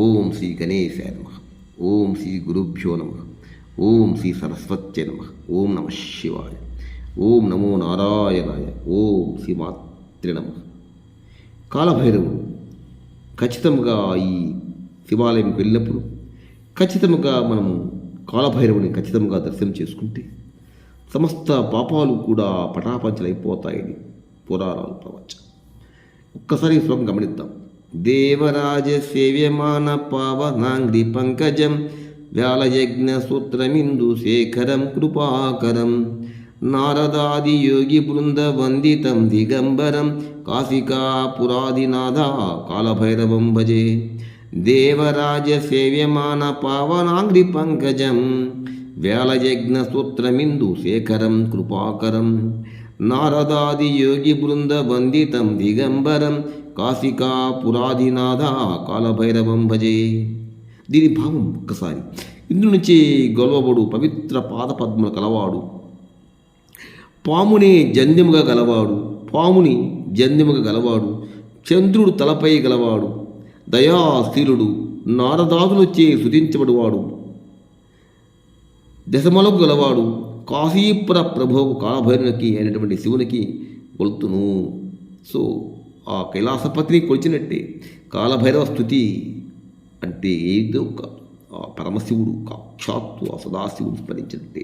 ఓం శ్రీ గణేశాయ నమః. ఓం శ్రీ గురుభ్యో నమః. ఓం శ్రీ సరస్వత్యై నమః. ఓం నమ శివాయ. ఓం నమో నారాయణాయ. ఓం శ్రీ మాత్రే నమః. కాలభైరవుడు ఖచ్చితంగా ఈ శివాలయంకి వెళ్ళినప్పుడు ఖచ్చితంగా మనము కాలభైరవుని ఖచ్చితంగా దర్శనం చేసుకుంటే సమస్త పాపాలు కూడా పటాపంచలైపోతాయని పురాణాలు ప్రవచనం. ఒక్కసారి ఈ శ్లోకం గమనిద్దాం. దేవరాజ సేవ్యమాన పావనాంగ్రి పంకజం వ్యాలయజ్ఞ సూత్రమిందు శేఖరం కృపాకరం నారదాది యోగి బృంద వందితం దిగంబరం కాశికాపురాదినాథ కాలభైరవం భజే. దేవరాజ సేవ్యమాన పావనాంగ్రి పంకజం వ్యాలయజ్ఞ సూత్రమిందు శేఖరం కృపాకరం నారదాది యోగి బృంద వందితం దిగంబరం కాశికాపురాదినాథ కాలభైరవం భజే. దీని భావం ఒక్కసారి ఇందు నుంచి గొలవబడు పవిత్ర పాదపద్మలు కలవాడు, పాముని జంధ్యముగా గలవాడు, పాముని జంధ్యముగా గలవాడు, చంద్రుడు తలపై గలవాడు, దయాశీలుడు, నారదాదులొచ్చే స్తుతించబడువాడు, దశమలకు గలవాడు, కాశీపుర ప్రభువు కాలభైరునికి అయినటువంటి శివునికి కొలుతును. సో ఆ కైలాసపతిని కొలిచినట్టే కాలభైరవ స్తుతి అంటే ఏదో కాదు, ఆ పరమశివుడు సాక్షాత్తు ఆ సదాశివుడు స్మరించినట్టే.